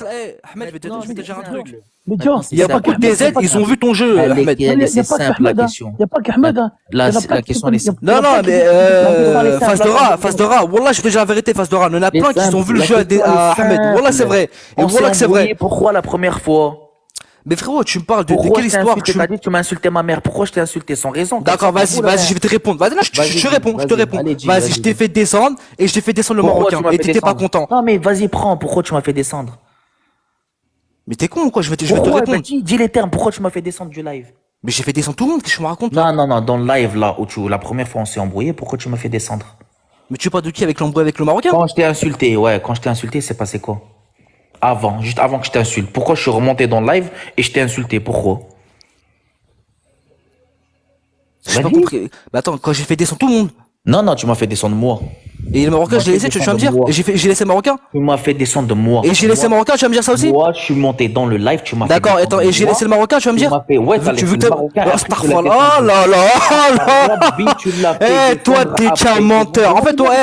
Ahmed, Maintenant, je vais te c'est dire un truc. simple. Mais tu Maintenant, vois, c'est Il n'y a pas simple beaucoup qu'Ahmed, de la il n'y a DZ, pas question. ils ont qu'Ahmed. vu ton jeu, Ahmed. Il C'est n'y a pas simple la qu'Ahmed, hein. Il question. n'y a pas La, qu'Ahmed, hein. Il y en a plein la qui question, elle est il y simple. en Non, a non, plein qui mais la question elle est simple, face de attends, rat, face de rat. Wallah, je te dis la vérité, face de rat. Il y en a Elle est plein qui ont simple. vu le La jeu question, elle est à Ahmed. Wallah, c'est simple. vrai. Et On s'est Wallah que c'est embrouillé. vrai. Pourquoi la première fois? Mais frérot, tu me parles de Pourquoi quelle je t'ai histoire insulté? T'as dit que tu m'as insulté ma mère. Pourquoi je t'ai insulté sans raison? Comme ça, D'accord, t'en vas-y, fous la vas-y, je mère. vais te répondre. Vas-y, non, Vas-y, je te dis, réponds, je te vas-y. réponds. Allez, dis, Vas-y, vas-y, je t'ai dis. fait descendre et je t'ai fait descendre le Pourquoi tu Marocain. m'as Et fait t'étais pas descendre? content. Non, mais vas-y, prends. Pourquoi tu m'as fait descendre? Mais t'es con ou quoi? Je vais te Pourquoi? Ben, répondre. dis les termes. Pourquoi tu m'as fait descendre du live? Mais j'ai fait descendre tout le monde, qu'est-ce que tu me racontes là? Non, non, non. Dans le live, là, la première fois on s'est embrouillé, pourquoi tu m'as fait descendre? Mais tu parles de qui avec l'embrouille avec le Marocain? Quand je t'ai insulté, ouais, quand je t'ai insulté, c'est passé quoi? Avant, juste avant que je t'insulte. Pourquoi je suis remonté dans le live et je t'ai insulté? Pourquoi? J'ai pas Vas-y. compris. Mais attends, quand j'ai fait descendre tout le monde. Non, non, tu m'as fait descendre moi. Et le Marocain, Moi, je l'ai laissé, tu vas me dire? Et j'ai laissé le Marocain? Tu m'as fait descendre de moi. Et j'ai laissé le Marocain, tu vas me dire ça aussi? Moi, je suis monté dans le live, tu m'as fait D'accord, descendre attends, de et j'ai moi. laissé le Marocain, tu vas me Tu dire? m'as fait, ouais, t'as Tu laissé veux le te. Marocain. Oh, Après, tu l'as astaghfirullah. fait Oh descendre. là là, oh là. Rabbi, tu l'as fait Eh, toi, descendre t'es après. qu'un menteur. En fait, toi,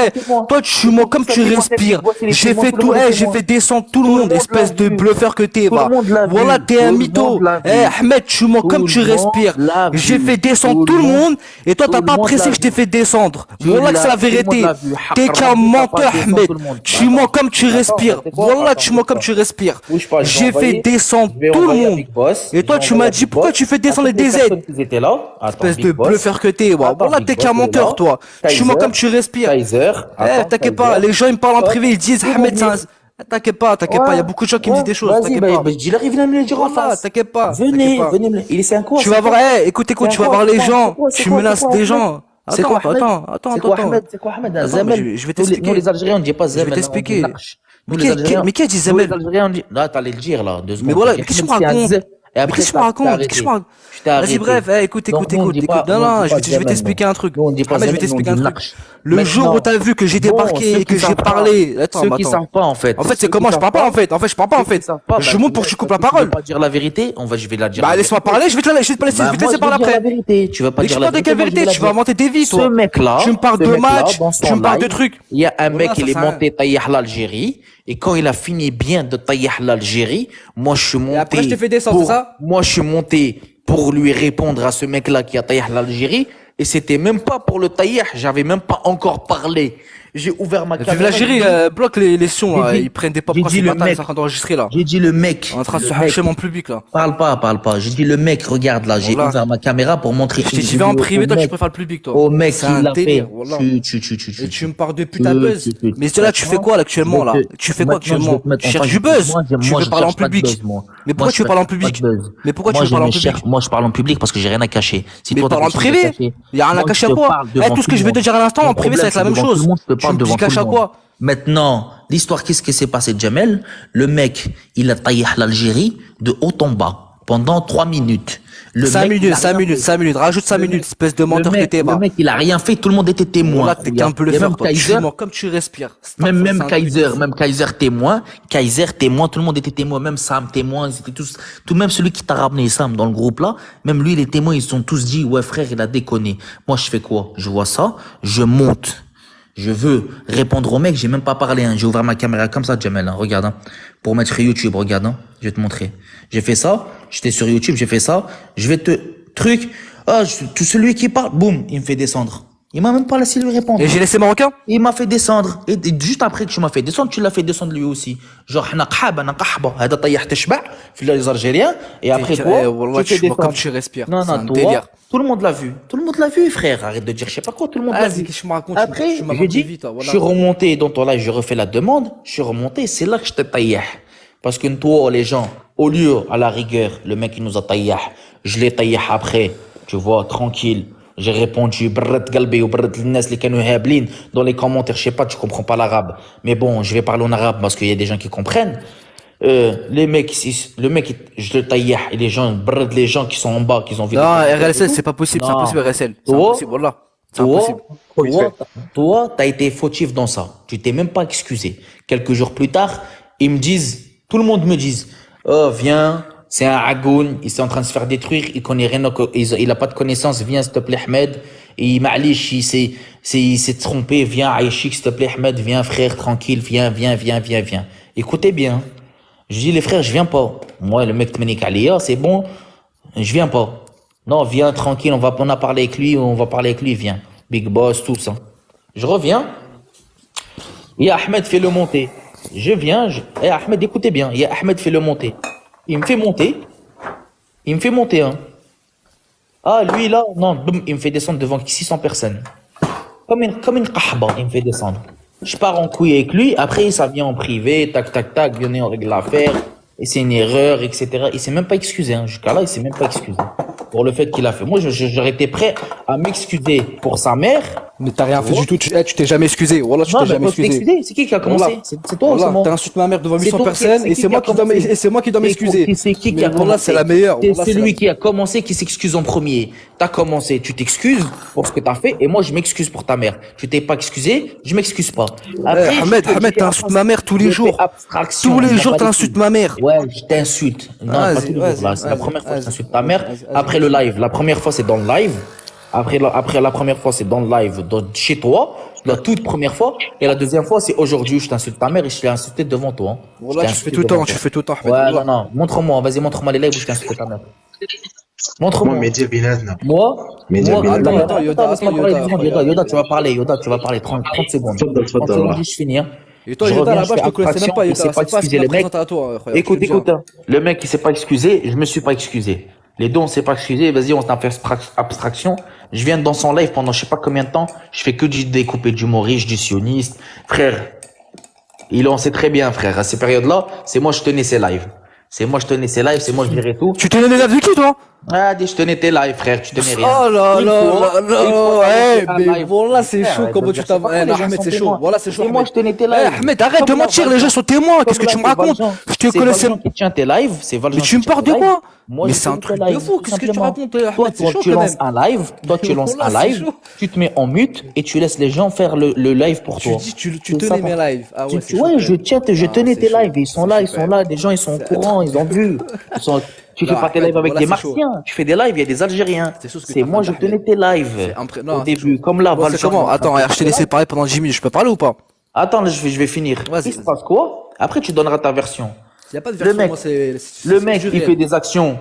toi, tu mens comme tu Dis-moi, respires. dis-moi, c'est les J'ai témoins, fait tout le tout, monde est j'ai témoin. fait descendre tout le Tout le monde, monde l'a espèce de vu. bluffeur que t'es, Tout le va. monde l'a vu. Voilà, t'es un Tout le mytho. monde l'a Eh, vu. Ahmed, tu mens Tout comme le tu monde respires. l'a J'ai vu. fait descendre Tout tout le le monde- monde, et toi, tout t'as le pas monde apprécié l'a que je t'ai vu. fait descendre. Tu Voilà que c'est la l'as- tout le monde vérité. l'a vu. T'es qu'un Rabbi, t'as pas menteur, descendu Ahmed. tout le monde. Tu Attends, mens comme tu attends, respires. c'est quoi? Voilà, Attends, tu mens bouge comme pas. tu respires. Bouge pas, je vais J'ai fait envoyer- descendre je vais tout le envoyer à monde. Big Boss. Et toi, Je vais tu envoyer m'as à dit Big pourquoi Boss. tu fais descendre À les toutes les DZ? personnes qui étaient là. Attends, Espèce Big de Boss. bluffeur que t'es, wa. Attends, Voilà, Big t'es Boss, qu'un il est menteur, là. toi. Tu mens Kaiser. comme tu respires. Kaiser. Eh, Attends, t'inquiète pas, Kaiser. les gens ils me parlent en Hop. privé, ils disent Ils vont Ahmed, c'est un. venir. T'inquiète pas, il y a beaucoup de gens qui me disent des choses, Vas-y, t'inquiète bah, pas. je dis leur, il vient me le dire en Voilà, face. t'inquiète pas. Venez, pas. venez me le. Il est, c'est un quoi? Tu vas voir, écoute, C'est tu vas un voir quoi, les c'est gens, quoi, c'est tu quoi, menaces c'est quoi, des Ahmed? gens. C'est quoi, Ahmed? Attends. C'est quoi, Ahmed? C'est quoi, Ahmed? Attends, Zamel. je vais Nous, t'expliquer. les Algériens, on dit pas Zamel. Je vais t'expliquer. on dit Naqsh. Nous, Mais les qui- Algériens. mais qui a dit nous, Zamel? les Algériens, on dit. Là, t'allais le dire, là, 2 secondes. Mais voilà, T'as dit qu'est-ce que tu me Ahmed, c'est un racontes? Z. Et Mais après, qu'est-ce que tu me t'as racontes? arrêté. Qu'est-ce que tu me racontes? Je t'ai Vas-y, arrêté. bref, écoute. Donc, nous, on dit pas- nous, on Non, dit je pas vais Zamel, t'expliquer non. un truc. Nous, on dit pas Ahmed, je vais Zamel, nous, on t'expliquer un dit truc. Naqsh. Le jour où Maintenant, t'as vu que j'ai bon, débarqué ceux et que qui j'ai savent pas- parlé. Attends, Ceux qui savent pas, en fait. En fait, c'est Ceux comment qui je parle savent pas en fait. En fait, je parle pas en Ceux qui fait. savent pas, Je bah, monte pour que tu coupes la tu veux parole. pas dire la vérité, je vais la dire. Bah, la laisse-moi vérité. parler, je vais te laisser Bah, parler moi, je parler vais dire la après. vérité. Tu vas pas Mais dire tu la parles de vérité. quelle moi, je dis vérité? la Tu vas inventer des vies, Ce toi. mec-là, Tu me parles ce de mec-là, match, dans tu son me parles de live, trucs. il y a un Voilà, mec, ça il est sert à rien. monté taillah l'Algérie. Et quand il a fini bien de taillah l'Algérie, moi, je suis monté. après, je t'ai fait descendre, pour- c'est ça? Moi, je suis monté pour lui répondre à ce mec-là qui a taillah l'Algérie. Et c'était même pas pour le taillah. J'avais même pas encore parlé. J'ai ouvert ma Vive caméra. l'Algérie, bloque les sons, là. J'ai dit- Ils prennent des pop j'ai quand dit c'est le bâtard, ils mec. sont en train d'enregistrer, là. J'ai dit le mec. On est en train de le se mec. hacher mon public, là. Parle pas. J'ai dit le mec, regarde là, j'ai Voilà. ouvert ma caméra pour montrer Je t'ai une dit, va en vidéo privé, au toi, tu mec. préfères le public, toi. Au mec C'est qui un l'a fait. délire, voilà. Et tu me parles de putain buzz. Mais là, tu fais quoi, là, actuellement, là? Tu fais quoi, actuellement? Tu cherches du buzz? Tu veux parler en public? Mais pourquoi tu veux parler en public? Mais pourquoi tu veux parler en public? Moi, je parle en public parce que j'ai rien à cacher. Si Mais toi, t'as parle en quelque chose à privé. cacher, Il y a rien à moi, cacher je à te quoi? parle devant Tout ce tout que le je vais te monde. dire à l'instant, Mon en privé, ça va être la problème, même c'est devant tout chose. le monde, je te Tu parle me devant dis cache tout à le monde. quoi? Maintenant, l'histoire, qu'est-ce qui s'est passé, Jamel? Le mec, il a taillé l'Algérie de haut en bas pendant 3 minutes. Le 5 mec, il a minutes, 5 rien minutes, fait. 5 minutes. Rajoute 5 minutes, espèce de menteur que t'es, Le va. mec, il a rien fait, tout le monde était témoin. Voilà, t'es qu'un peu le Il y a faire, même toi. Tu Kaiser, mens comme tu respires. même Kaiser témoin, tout le monde était témoin, même Sam témoin, ils étaient tous, tout même celui qui t'a ramené Sam dans le groupe là, même lui les témoins, ils se sont tous dit ouais frère, il a déconné. Moi je fais quoi? Je vois ça, je monte. Je veux répondre au mec, j'ai même pas parlé, hein. J'ai ouvert ma caméra comme ça, Jamel, hein. Regarde, hein. Pour mettre YouTube, regarde, hein. Je vais te montrer. J'ai fait ça, j'étais sur YouTube, j'ai fait ça, je vais te, truc, tout celui qui parle, boum, il me fait descendre. Il m'a même pas laissé lui répondre. Et j'ai laissé Marocain? Il m'a fait descendre. Et juste après que tu m'as fait descendre, tu l'as fait descendre lui aussi. Genre, حنا قحابة, أنا قحبة. هذا طيح تشبع في les Algériens. Et après quoi? Wallah, tu fais tu mens comme descendre. tu respires. Non, C'est un non, toi, délire. tout le monde l'a vu. Tout le monde l'a vu, frère. Arrête de dire je sais pas quoi, tout le monde l'a Vas-y, vu. qu'est-ce que tu me racontes? Après, Tu m'as j'ai vendu dit, vite, toi, je voilà. suis remonté dans ton live, je refais la demande, je suis remonté, c'est là que je t'ai taillé. Parce que toi, les gens, au lieu, à la rigueur, le mec, il nous a taillé, je l'ai taillé après, tu vois, tranquille. J'ai répondu, brrrt galbi ou brrrt l'nas les canaux hablin dans les commentaires, je sais pas, tu comprends pas l'arabe. Mais bon, je vais parler en arabe parce qu'il y a des gens qui comprennent. Les mecs, le mec, je le taillais, et les gens, brrrt les gens qui sont en bas, qui ont vu. Non, RLSL, c'est pas possible, c'est Non. impossible, RSL. C'est Toi, impossible, voilà. C'est impossible. Toi, t'as été fautif dans ça. Tu t'es même pas excusé. Quelques jours plus tard, ils me disent, tout le monde me dit, oh, viens, c'est un agoun, il est en train de se faire détruire, il connaît rien, il a pas de connaissances, viens, s'il te plaît, Ahmed. Et Ma'lish, il s'est trompé, viens, Aïchik, s'il te plaît, Ahmed, viens, frère, tranquille, viens. Écoutez bien. Je dis, les frères, je viens pas. Moi, le mec Tmenik Alia, c'est bon, je viens pas. Non, viens tranquille, on a parlé avec lui, on va parler avec lui, viens. Big Boss, tout ça. Je reviens, et Ahmed fait le monter. Je viens, et Ahmed, écoutez bien, et Ahmed fait le monter. Il me fait monter, hein. Ah, lui là, non, boum, il me fait descendre devant 600 personnes. Comme une kahba, il me fait descendre. Je pars en couille avec lui, après ça vient en privé, tac, tac, tac, venez, on règle l'affaire, et c'est une erreur, etc. Il s'est même pas excusé, hein. Jusqu'à là, il s'est même pas excusé pour le fait qu'il a fait. Moi, j'aurais été prêt à m'excuser pour sa mère. Mais t'as rien fait du tout, tu t'es jamais excusé. Voilà, tu Non, t'es mais jamais faut excusé. t'excuser. C'est qui a commencé? Voilà. C'est toi ou c'est moi? T'as insulté ma mère devant C'est 800 toi personnes c'est et c'est moi qui dois m'excuser. C'est qui Mais a voilà, commencé? c'est la meilleure. C'est Voilà, celui qui a commencé qui s'excuse en premier. T'as commencé, tu t'excuses pour ce que t'as fait et moi je m'excuse pour ta mère. Tu t'es pas excusé, je m'excuse pas. Après, Ahmed, t'insultes ma mère tous les jours. Tous les jours, t'insultes ma mère. Ouais, je t'insulte. Non, pas tous les jours, là. C'est la première fois que je t'insulte ta mère. Après le live. La première fois, c'est dans le live. Après la première fois, c'est dans le live, chez toi. La toute première fois. Et la deuxième fois, c'est aujourd'hui, je t'insulte ta mère et je l'ai insulté devant toi. Voilà, tu fais tout le temps, Ahmed. Ouais, non. Montre-moi, vas-y, montre-moi les lives où je t'ai insulté ta mère. Montre-moi. Attends, Yoda, tu vas parler 30 secondes. 30 secondes, je finis, hein. Et toi, Yoda, là-bas, je te connaissais même pas, il s'est Yoda. pas excusé, le mec. Écoute, hein. Le mec, il s'est pas excusé, je me suis pas excusé. Les deux, on s'est pas excusé, vas-y, on s'en fait abstraction. Je viens dans son live pendant je sais pas combien de temps, je fais que du découpé d'humoriste, du sioniste. Frère, on sait très bien, frère, à ces périodes-là, c'est moi, je tenais ses lives. C'est moi, je tenais ses lives, c'est moi, je dirais tout. Tu tenais les lives de qui, toi? Ah, je tenais tes lives, frère, tu tenais rien. Oh là là là, ouais, mais live. voilà, c'est chaud, comment tu t'as, les gens Ahmed, sont c'est chaud. témoins. Voilà, c'est chaud. Et moi, je tenais tes lives. Ahmed, arrête de mentir, les gens sont témoins, qu'est-ce que tu me racontes? Je te connaissais. Valjean qui tient tes lives, c'est Valjean. Mais tu me parles de quoi? Moi, Mais je c'est un tenais truc tes de lives, fou, tout qu'est-ce que tu simplement. racontes, Toi, Ahmed, c'est chaud tu quand lances même. un live, Voilà, c'est chaud. tu te mets en mute et tu laisses les gens faire le live pour toi. Tu tenais mes lives. Ah ouais, c'est chaud. Ouais, je tenais tes lives, ils sont là, les gens, ils sont au C'est- courant, ils ont vu. Tu fais Non, pas tes Ahmed, lives avec voilà, des c'est chaud. Martiens, tu fais des lives, il y a des Algériens. C'est chaud ce que C'est t'as moi, fait, je tenais Ahmed. tes lives. Non, Au c'est début, chaud. comme là, Bon, c'est comment? Attends, je t'ai laissé parler pendant 10 minutes, je peux parler ou pas? Attends, là, je vais finir. Vas-y, Il se passe quoi? Après, tu donneras ta version. Il y a pas de Le version, mec, moi, c'est Le mec, du il réel. fait des actions,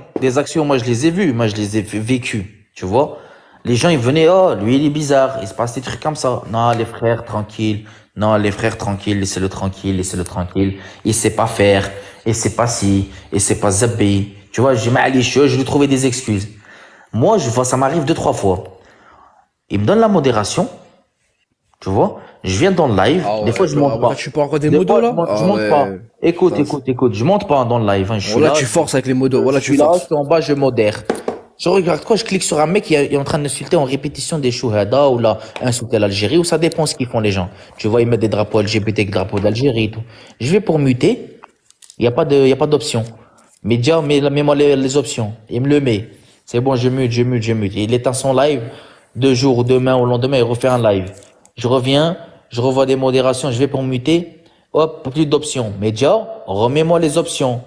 moi je les ai vues, moi je les ai vécues, tu vois. Les gens, ils venaient, oh, lui il est bizarre, il se passe des trucs comme ça. Non, les frères, tranquille. Non, les frères, tranquille, laissez-le tranquille. Il sait pas faire, il sait pas ci, il sait pas zapper. Tu vois, j'ai mal les cheveux, je lui trouvais des excuses. Moi, ça m'arrive 2-3 fois. Il me donne la modération, tu vois. Je viens dans le live, Ah ouais, des fois je monte pas. Tu peux encore des Des modos, fois, là? je monte pas. Écoute, je monte pas dans le live, hein. Je suis Voilà, là. tu forces avec les modos. Voilà, Je tu suis là, je forces. suis en bas, je modère. Je regarde quoi, je clique sur un mec qui est en train d'insulter en répétition des chouhada ou là, insulter l'Algérie, ou ça dépend ce qu'ils font les gens. Tu vois, ils mettent des drapeaux LGBT avec drapeau d'Algérie et tout. Je vais pour muter, il y a pas d'option. Média, mets-moi les options. Il me le met. C'est bon, je mute. Il éteint son live, 2 jours ou demain ou lendemain, il refait un live. Je reviens, je revois des modérations, je vais pour muter. Hop, plus d'options. Média, remets-moi les options.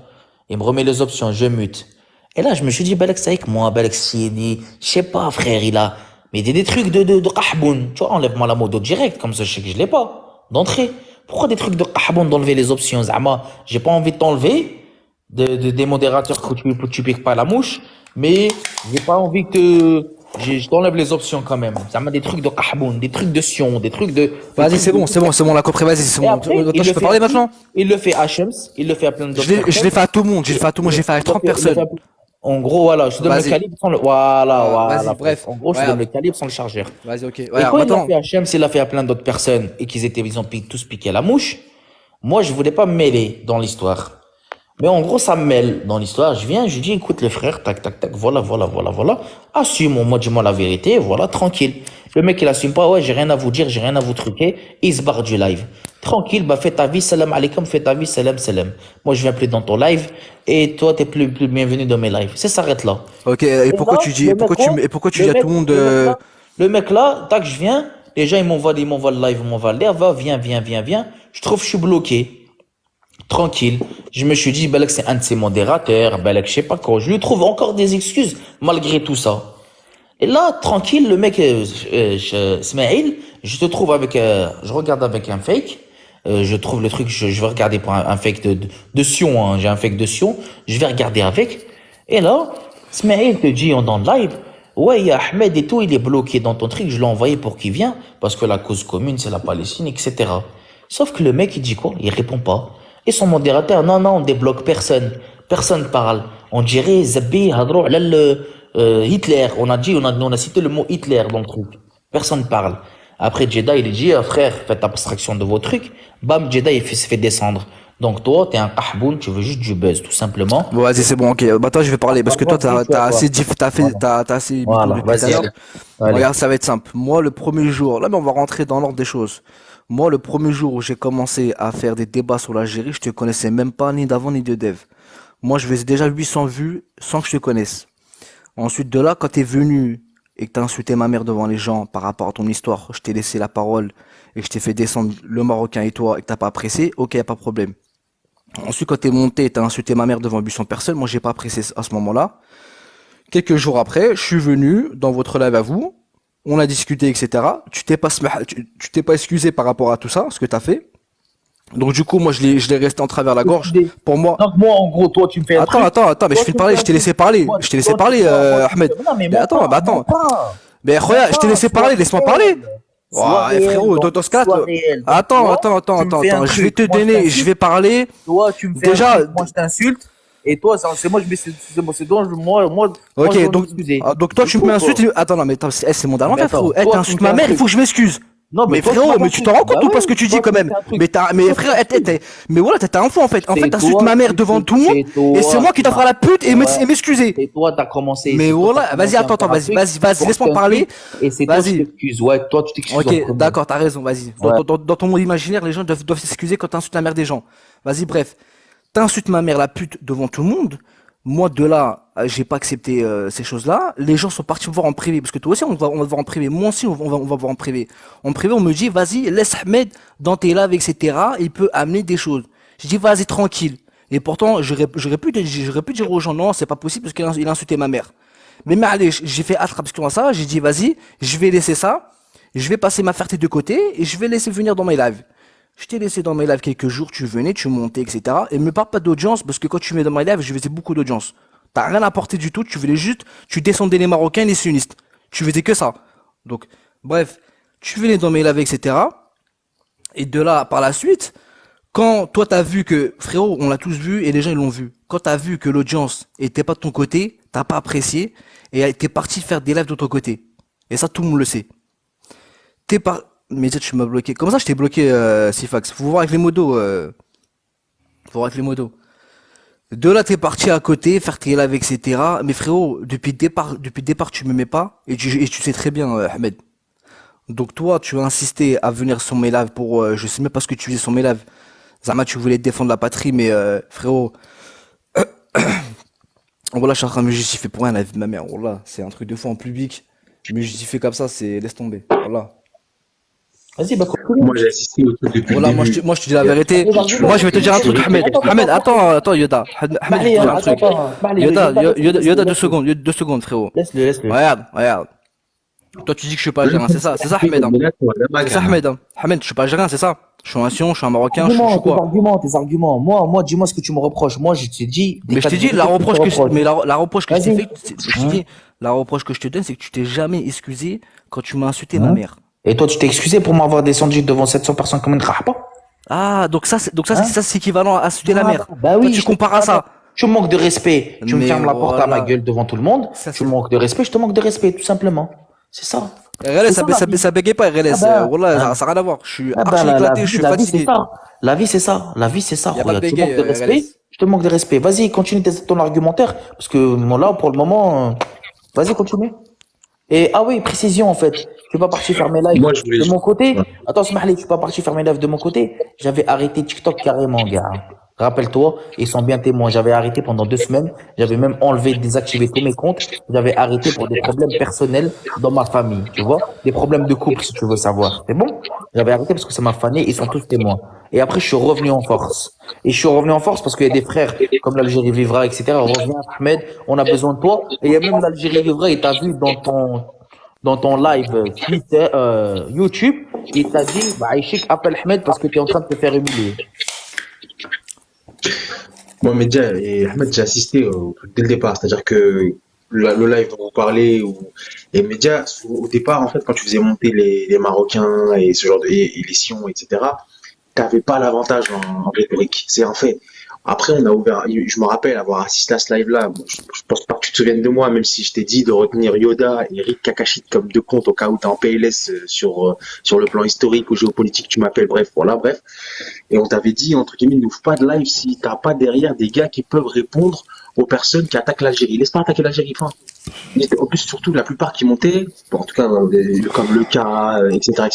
Il me remet les options, je mute. Et là, je me suis dit, Balak, c'est avec moi, Balak, je sais pas, frère, il a, mais des trucs de qahboun. Tu vois, enlève-moi la modo direct, comme ça, je sais que je l'ai pas, d'entrée. Pourquoi des trucs de qahboun d'enlever les options, Zama? J'ai pas envie de t'enlever, des modérateurs que tu piques pas la mouche, mais j'ai pas envie que je t'enlève les options quand même. Zama, des trucs de qahboun, des trucs de sion, des trucs de... Vas-y, c'est bon, la compris, vas-y, c'est Et bon. après, Attends, je peux parler maintenant? Il le fait à Shams, il le fait à plein d'autres personnes. Je l'ai fait à tout le monde, j'ai fait à 30 personnes. En gros, voilà, je te donne le Vas-y. calibre sans le, voilà. Vas-y, bref. En gros, je te donne le calibre sans le chargeur. Vas-y, ok. Et Ouais, quand il l'a attends. fait à Shams, il l'a fait à plein d'autres personnes et ils ont tous piqué la mouche. Moi, je voulais pas me mêler dans l'histoire. Mais en gros, ça me mêle dans l'histoire. Je viens, je dis, écoute les frères, tac, voilà. Assume, moi, dis-moi la vérité, voilà, tranquille. Le mec, il assume pas, ouais, j'ai rien à vous dire, j'ai rien à vous truquer. Il se barre du live. Tranquille, bah, fais ta vie, salam alaikum, fais ta vie, salam. Moi, je viens plus dans ton live et toi, t'es plus bienvenu dans mes lives. Ça s'arrête là. Ok, et pourquoi là, tu dis, le mec, dis à tout le monde, Le mec là, tac, je viens, les gens, ils m'envoient le live, ils m'envoient l'air, va, viens. Je trouve que je suis bloqué. Tranquille. Je me suis dit, Balak, c'est un de ses modérateurs, Balak, je sais pas quoi. Je lui trouve encore des excuses, malgré tout ça. Et là, tranquille, le mec, Smaïl, je te trouve avec, je regarde avec un fake, je trouve le truc, je vais regarder pour un fake de Sion, hein, j'ai un fake de Sion, je vais regarder avec. Et là, Smaïl te dit dans le live, ouais, il y a Ahmed et tout, il est bloqué dans ton truc, je l'ai envoyé pour qu'il vienne, parce que la cause commune, c'est la Palestine, etc. Sauf que le mec, il dit quoi? Il répond pas. Et son modérateur, non, non, on débloque personne. Personne parle. On dirait Zabi, Hadrou, Hitler. On a cité le mot Hitler dans le truc. Personne parle. Après, Jeddah, il dit, frère, faites abstraction de vos trucs. Bam, Jeddah, se fait descendre. Donc toi, t'es un kahboun, tu veux juste du buzz, tout simplement. Bon, vas-y, c'est bon, ok. Bah, toi, je vais parler, parce que toi, t'as assez t'as assez Voilà, depuis tout à vas-y. l'heure. Allez. Regarde, ça va être simple. Moi, le premier jour, là, mais on va rentrer dans l'ordre des choses. Moi, le premier jour où j'ai commencé à faire des débats sur l'Algérie, je te connaissais même pas, ni d'avant, ni de dev. Moi, je faisais déjà 800 vues sans que je te connaisse. Ensuite de là, quand t'es venu et que t'as insulté ma mère devant les gens par rapport à ton histoire, je t'ai laissé la parole et que je t'ai fait descendre le Marocain et toi et que t'as pas apprécié, ok, y a pas de problème. Ensuite, quand t'es monté et t'as insulté ma mère devant 800 personnes, moi j'ai pas apprécié à ce moment-là. Quelques jours après, je suis venu dans votre live à vous, on a discuté, etc. Tu t'es pas excusé par rapport à tout ça, ce que t'as fait. Donc du coup, moi je l'ai resté en travers la gorge. Pour moi. Donc moi, en gros, toi, tu me fais un truc. Attends, mais je finis de parler, je t'ai laissé parler. Je t'ai laissé parler, Ahmed. Non, mais Mais attends, Mais regarde, je t'ai laissé parler, laisse-moi parler. Ouais, frérot, dans ce cas-là, attends, je vais te donner, je vais parler. Toi, tu me fais Déjà, un truc, moi je t'insulte. Et toi, c'est moi, c'est donc moi, ok, je dois donc, m'excuser. donc toi, tu me mets insulte. Attends, non, mais attends, c'est mon Mais avantage, attends, frérot. Eh, toi, t'insultes tu me ma fais mère, un il faut que je m'excuse. Non, Mais toi, tu frérot, m'as mais tu t'en rends compte bah ou ouais, pas ce que tu dis toi, quand tu me même? fais un truc. Mais frère, mais voilà, t'es un fou en fait. En fait, t'insultes ma mère devant tout le monde et c'est moi qui dois faire la pute et m'excuser. Et toi, t'as commencé. Mais voilà, vas-y, attends, vas-y, laisse-moi parler. Et c'est toi qui Vas-y. t'excuses. Ouais, toi, tu t'excuses. en Ok, premier. d'accord, t'as raison, vas-y. Ouais. Dans ton monde imaginaire, les gens doivent s'excuser quand t'insultes la mère des gens. Vas-y, bref. T'insultes ma mère la pute devant tout le monde. Moi, de là, j'ai pas accepté ces choses-là. Les gens sont partis me voir en privé, parce que toi aussi, on va voir en privé. Moi aussi, on va voir en privé. En privé, on me dit, vas-y, laisse Ahmed dans tes lives, etc. Il peut amener des choses. Je dis, vas-y, tranquille. Et pourtant, j'aurais pu dire aux gens, non, c'est pas possible, parce qu'il a insulté ma mère. Mais allez, j'ai fait attraction à ça. J'ai dit, vas-y, je vais laisser ça. Je vais passer ma fierté de côté et je vais laisser venir dans mes lives. Je t'ai laissé dans mes lives quelques jours, tu venais, tu montais, etc. Et me parle pas d'audience, parce que quand tu mets dans mes lives, je faisais beaucoup d'audience. T'as rien apporté du tout, tu voulais juste, tu descendais les Marocains et les sionistes. Tu faisais que ça. Donc, bref, tu venais dans mes lives, etc. Et de là, par la suite, quand toi t'as vu que, frérot, on l'a tous vu et les gens ils l'ont vu. Quand t'as vu que l'audience était pas de ton côté, t'as pas apprécié et t'es parti faire des lives de ton côté. Et ça, tout le monde le sait. Mais tu m'as bloqué. Comment ça, je t'ai bloqué, Sifax? Faut voir avec les modos. Faut voir avec les modos. De là, t'es parti à côté, faire tes lives, etc. Mais frérot, depuis le départ, tu me mets pas. Et tu sais très bien, Ahmed. Donc toi, tu as insisté à venir sur mes lives pour... je sais même pas ce que tu faisais sur mes lives. Zama, tu voulais défendre la patrie, mais frérot... Voilà, je suis en train de me justifier pour rien, la vie de ma mère. Voilà, c'est un truc de fou en public. Je me justifie comme ça, c'est... Laisse tomber. Voilà. Vas-y, bah, Moi, j'ai assisté au truc depuis Voilà, le début. moi je te dis la vérité. Moi je vais te dire un truc, Ahmed. Ahmed, attends, Yoda. Ahmed, je vais te dire un truc. Yoda, 2 secondes, frérot. Laisse-le. Regarde. Toi tu dis que je suis pas algérien, c'est ça, Ahmed. Hein. C'est ça, Ahmed. Hein. Ahmed, je suis pas algérien, c'est ça. Je suis un Sion, je suis un Marocain, je suis quoi? Tes arguments. Moi, dis-moi ce que tu me reproches. Moi, je t'ai dit. Mais je t'ai dit, la reproche que je t'ai Vas-y. fait, je t'ai dit, la reproche que je te donne, c'est que tu t'es jamais excusé quand tu m'as insulté ma mère. Et toi, tu t'es excusé pour m'avoir descendu devant 700 personnes comme une rahba? Ah, donc ça, c'est équivalent à insulter la mère. Bah oui. Toi, tu compares à ça. Tu me manques de respect. Tu me Mais fermes la porte à ma voilà. gueule devant tout le monde. Ça, Tu c'est- me manques de respect, je te manque de respect, tout simplement. C'est ça. RLS, C'est ça, la vie. ça bégaye pas, RLS. Ah bah, Wallah, ça n'a rien à voir. Je suis Ah bah, archi éclaté, je suis la vie, c'est fatigué. ça. La vie, c'est ça. La vie, c'est ça. Y a pas de Regarde, tu bégaye, manques de respect, RLS. je te manque de respect. Vas-y, continue ton argumentaire. Parce que moi, là, pour le moment, vas-y, continue. Et, ah oui, précision, en fait. Je suis pas parti faire mes lives Moi, je voulais de mon côté. Ouais. Attends, Smahli, je suis pas parti faire mes lives de mon côté. J'avais arrêté TikTok carrément, gars. Rappelle-toi, ils sont bien témoins. J'avais arrêté pendant 2 semaines. J'avais même enlevé, désactivé tous mes comptes. J'avais arrêté pour des problèmes personnels dans ma famille, tu vois. Des problèmes de couple, si tu veux savoir. C'est bon? J'avais arrêté parce que ça m'a fané. Ils sont tous témoins. Et après, je suis revenu en force. Et je suis revenu en force parce qu'il y a des frères comme l'Algérie vivra, etc. Reviens, Ahmed, on a besoin de toi. Et il y a même l'Algérie vivra, il t'a vu dans ton live Twitter, YouTube, il t'a dit, bah, Aïchik, appelle Ahmed parce que tu es en train de te faire humilier. Moi, Média et Ahmed, j'ai assisté dès le départ. C'est-à-dire que le live dont vous parlez, et Média, au départ, en fait, quand tu faisais monter les Marocains et ce genre et les Sions, etc., t'avais pas l'avantage en rhétorique. C'est un fait. Après, on a ouvert, je me rappelle avoir assisté à ce live-là. Bon, je pense pas que tu te souviennes de moi, même si je t'ai dit de retenir Yoda et Rick Kakashit comme deux comptes au cas où t'es en PLS sur le plan historique ou géopolitique, tu m'appelles, bref, voilà, bref. Et on t'avait dit, entre guillemets, n'ouvre pas de live si t'as pas derrière des gars qui peuvent répondre aux personnes qui attaquent l'Algérie. Laisse pas attaquer l'Algérie, enfin. En plus, surtout, la plupart qui montaient, bon, en tout cas, comme le cas, etc.,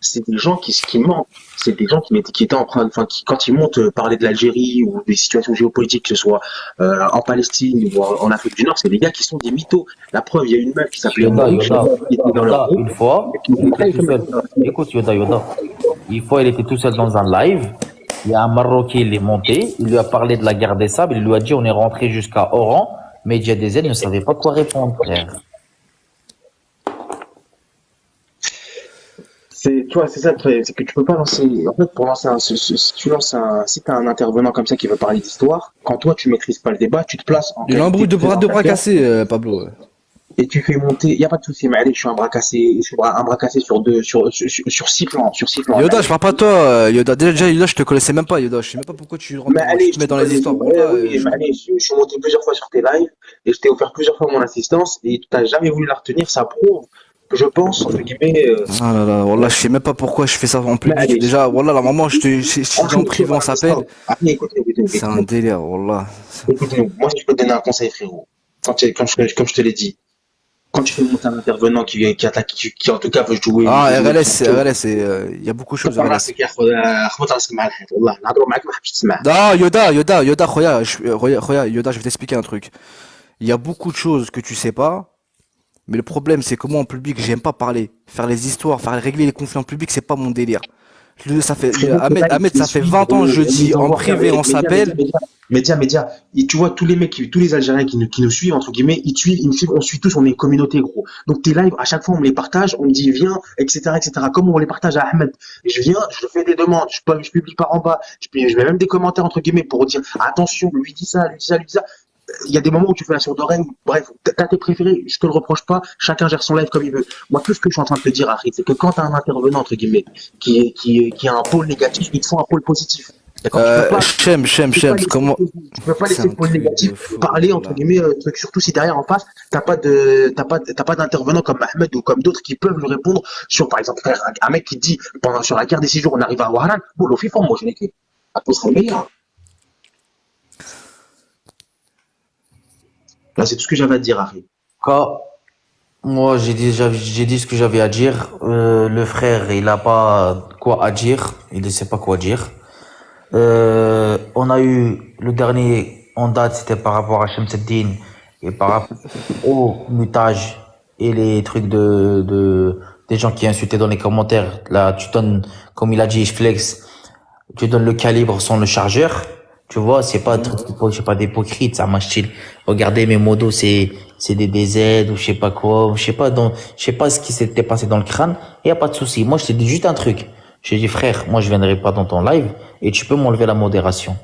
c'est des gens qui mentent. C'est des gens qui étaient en train, enfin, quand ils montent parler de l'Algérie ou des situations géopolitiques, que ce soit en Palestine ou en Afrique du Nord, c'est des gars qui sont des mythos. La preuve, il y a une meuf qui s'appelait Mouche, qui était dans leur Yoda, groupe, une fois, et qui il était montrait tout seul. Écoute, Yoda. Une fois, il était tout seul dans un live. Il y a un Marocain, il est monté. Il lui a parlé de la guerre des sables. Il lui a dit, on est rentré jusqu'à Oran. Mais Dia DZ ne savait pas quoi répondre, frère. tu vois, c'est ça le truc, c'est que tu peux pas lancer, en fait, pour lancer si t'as un intervenant comme ça qui veut parler d'histoire, quand toi tu maîtrises pas le débat, tu te places en Il a un qualité bruit de de bras présentateur cassés, Pablo. et tu fais monter, il y a pas de souci, mais allez, je suis un bras cassé sur six plans, mais Yoda, je allez, parle pas de toi, Yoda. Déjà, Yoda, je te connaissais même pas, Yoda. Je sais même pas pourquoi mais allez, tu te je mets te dans les connais, histoires. ouais, Voilà, oui, mais allez, je suis monté plusieurs fois sur tes lives et je t'ai offert plusieurs fois mon assistance et tu t'as jamais voulu la retenir, ça prouve que je pense, entre guillemets, ah là là, wallah, je sais même pas pourquoi je fais ça en mais public. allez, Déjà, wallah, la maman, je te dis en privé, on s'appelle. Allez, écoute-nous, C'est un délire, wallah. écoute-nous. Moi, si je peux te donner un conseil, frérot, comme je te l'ai dit, quand tu fais monter un intervenant qui attaque, qui en tout cas veut Ah, jouer RLS, son show, RLS, il y a beaucoup de choses, تبقى RLS. راسك يا خويا خبط راسك مع الحيط والله نهضروا معاك ما حبش تسمع. Non, Yoda, Khoya, Yoda, je vais t'expliquer un truc. Il y a beaucoup de choses que tu sais pas, mais le problème, c'est que moi, en public, j'aime pas parler. Faire les histoires, faire régler les conflits en public, c'est pas mon délire. Frérot, Ahmed, ça fait 20 ans, je ils dis, nous en envoient privé, on s'appelle. média. Et tu vois, tous les mecs, tous les Algériens qui nous suivent, entre guillemets, ils nous suivent, on suit tous, on est une communauté, gros. Donc, tes lives, à chaque fois, on me les partage, on me dit, viens, etc. Comme on les partage à Ahmed. Je viens, je fais des demandes, je publie par en bas, je mets même des commentaires, entre guillemets, pour dire, attention, lui dit ça, lui dit ça, lui dit ça. Il y a des moments où tu fais la sourde oreille, bref, t'as tes préférés, je te le reproche pas, chacun gère son live comme il veut. Moi, tout ce que je suis en train de te dire, Harry, c'est que quand t'as un intervenant, entre guillemets, qui a un pôle négatif, il te faut un pôle positif. D'accord? Shem, comment. Tu peux pas C'est laisser un le pôle truc négatif de fou, parler, entre wallah. guillemets, truc, surtout si derrière en face, t'as pas d'intervenant comme Ahmed ou comme d'autres qui peuvent lui répondre sur, par exemple, frère, un mec qui dit, sur la guerre des 6 jours, on arrive à Ouaran, bon, le FIFA, moi, je l'ai fait. Après, c'est le meilleur. Là, c'est tout ce que j'avais à te dire, Harry. Quand moi, j'ai dit ce que j'avais à dire. Le frère, il a pas quoi à dire. Il ne sait pas quoi dire. On a eu le dernier en date, c'était par rapport à Shamseddin et par rapport au mutage et les trucs des gens qui insultaient dans les commentaires. Là, tu donnes, comme il a dit, Flex, tu donnes le calibre sans le chargeur. Tu vois, c'est pas un truc, c'est pas d'hypocrite, ça m'a style. Regardez mes modos, c'est des DZ ou je sais pas quoi, ou je sais pas ce qui s'était passé dans le crâne. Et y a pas de souci. Moi, je t'ai dit juste un truc. J'ai dit, frère, moi, je viendrai pas dans ton live et tu peux m'enlever la modération.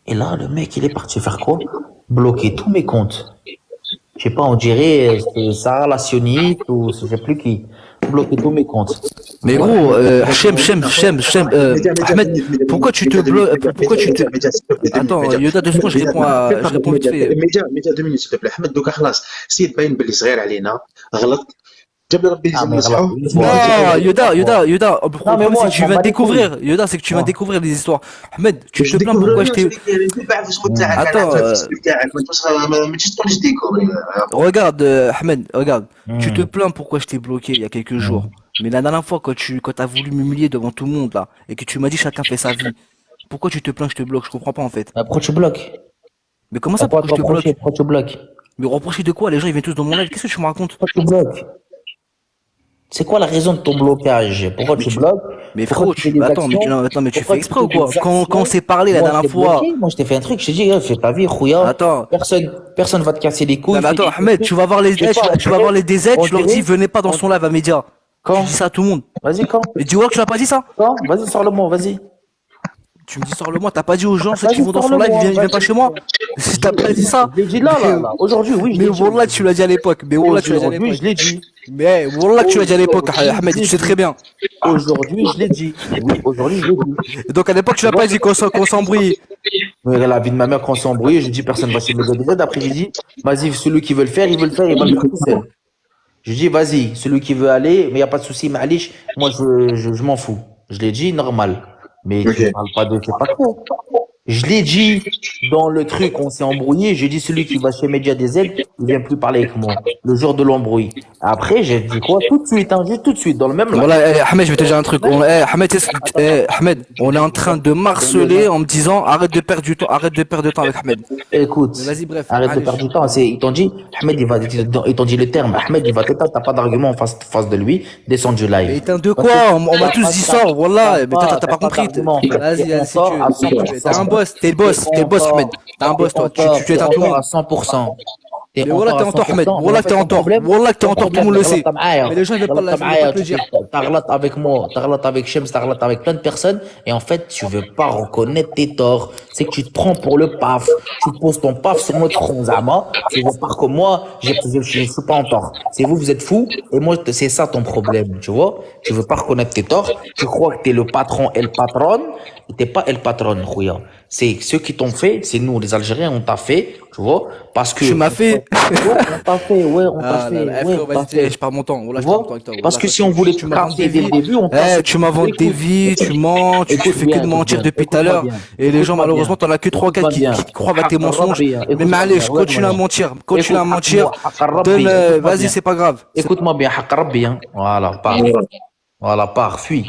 Et là, le mec, il est parti faire quoi? Bloquer tous mes comptes. Je sais pas, on dirait, c'est Sarah la sioniste ou je sais plus qui. Bloquer tous mes comptes. Mais gros, Ahmed, pourquoi tu te bloques, pourquoi tu te. Attends, Yoda, 2 secondes, je réponds vite fait. ميديا 2 minutes s'il te plaît احمد دوكا خلاص سي تبين باللي صغير علينا غلط جاب لي ربي Ah, mais يمسحو Non, Yoda, le Non, mais problème moi, c'est que je tu m'en viens bats les découvrir, couilles. Yoda, c'est que tu viens Moi. découvrir les histoires. Ahmed, tu je te plains découvre pourquoi rien je t'ai. تبع في الصوت تاعك على Attends, الفيسبوك تاعك ما تجيش تقول لي ديكور regarde, Ahmed, regarde, tu te Hmm. plains pourquoi je t'ai bloqué il y a quelques jours. Mais la dernière fois, quand t'as voulu m'humilier devant tout le monde, là, et que tu m'as dit chacun fait sa vie, pourquoi tu te plains que je te bloque? Je comprends pas, en fait. Pourquoi tu bloques? Mais comment T'as ça, quoi à pourquoi te je te bloque? reprocher? Pourquoi tu bloques? Mais reprocher de quoi? Les gens, ils viennent tous dans mon live. Qu'est-ce que tu me racontes? Pourquoi tu bloques? C'est quoi la raison de ton blocage? Pourquoi Mais tu tu, bloques? mais Pourquoi frérot, tu fais des attends, actions? attends, mais tu fais Pourquoi tu exprès ou fais quoi? des Quand on actions? s'est parlé la Moi, je dernière t'ai fois, bloqué. Moi, je t'ai fait un truc. Je t'ai dit, fais ta vie, Khouya. attends, Personne personne va te casser les non, couilles. mais Fais attends, des Ahmed, trucs. tu vas voir les, Je sais pas, tu vas voir les DZ, on tu leur dis, dirait, venez pas dans on- son live à Média. Tu quand? dis ça à tout le monde. Vas-y, quand? Mais dis-moi que tu l'as pas dit ça. Quand? Vas-y, sors le mot, vas-y. Tu me dis, sors-le-moi, t'as pas dit aux gens, ceux qui Vas-y, vont dans sors son le live, mot, ils viennent pas vas-y. chez moi. T'as pas dit ça. Je l'ai dit là, Mais, là, là. Aujourd'hui, oui, je mais l'ai dit. Wallah, tu l'as dit à l'époque. Mais Wallah, tu l'as dit à Aujourd'hui, l'époque. je l'ai dit. Mais Wallah, tu l'as dit à l'époque, Aujourd'hui, Ahmed, je tu l'ai sais très dit. bien. Aujourd'hui, je l'ai dit. Oui, aujourd'hui, je l'ai dit. Et donc à l'époque, tu l'as pas dit qu'on s'embrouille. Mais la vie de ma mère, quand on s'est embrouillé, je dis personne va chez le DZ. Après, j'ai dit, vas-y, celui qui veut le faire, il veut le faire, il va le faire tout seul. Je dis, vas-y, celui qui veut aller, mais il n'y a pas de souci, Malish, moi, je m'en fous. Je l'ai dit, normal. Mais tu Ok. ne parles pas de, c'est pas trop. Je l'ai dit dans le truc, on s'est embrouillé. J'ai dit, celui qui va chez Media des Ailes, il vient plus parler avec moi. Le jour de l'embrouille. Après, j'ai dit quoi? Tout de suite, hein, juste tout de suite, dans le même live. Voilà, Ahmed, je vais te dire un truc. Ahmed, Ahmed, on est en train de marceler en me disant arrête de perdre du temps, arrête de perdre du temps avec Ahmed. Écoute, Mais vas-y, bref. arrête de Allez, perdre du temps. Ils t'ont dit, Ahmed, ils t'ont dit le terme. Ahmed, il va t'éteindre, t'as pas d'argument en face de lui, descends du mais live. éteins de Parce quoi? que On m'a tous dit ça, voilà. Mais t'as pas compris. d'argument. Vas-y, T'es en si tort à tu veux. 100%. T'es un boss, t'es le boss, t'es le boss, Ahmed. T'es un boss, toi. Tu éteins tout le monde. à 100%. T'es Mais en voilà, tort t'es à en tort, Ahmed. 100%. Voilà Mais que t'es en ton tort. problème- Voilà que t'es en ton tort, tout le monde le problème, sait. t'as غلط Mais les gens, ils veulent pas معايا. le dire. T'as غلط avec moi, t'as غلط avec Shems, t'as غلط avec plein de personnes, et en fait, tu veux pas reconnaître tes torts. C'est que tu te prends pour le paf. Tu poses ton paf sur notre front, Zama. Tu veux pas que moi, je suis pas en tort. C'est vous êtes fous, et moi, c'est ça ton problème, tu vois. Tu veux pas reconnaître tes torts. Tu crois que t'es le patron et le patron. T'es pas el patron, Khouya. C'est ceux qui t'ont fait, c'est nous, les Algériens, on t'a fait, tu vois, parce que. Tu m'as fait. Ouais, on t'a fait, ouais, on t'a Ah fait, là là, ouais, frérot, on t'a vas-y, fait. je pars mon temps. Voilà, Tu je pars mon vois? temps avec toi. Parce Voilà, que si on voulait te tu m'inventes cramer des dès le vies. début, on t'a Tu m'inventes des vies, tu mens, tu Écoute fais que bien, de écoute mentir bien, depuis tout à écoute-moi l'heure. bien, Et les gens, écoute-moi malheureusement, bien. t'en as que 3-4 Écoute-moi qui bien. croient à tes Hakka mensonges. Rabbi, Mais écoute-moi allez, bien, continue à ouais, mentir. Continue à Écoute, mentir. Hakka Rabbi, Donne, écoute-moi vas-y, bien. c'est pas grave. Écoute-moi bien, Hakka Rabbi, hein. Voilà, pars. Voilà, pars, fuis.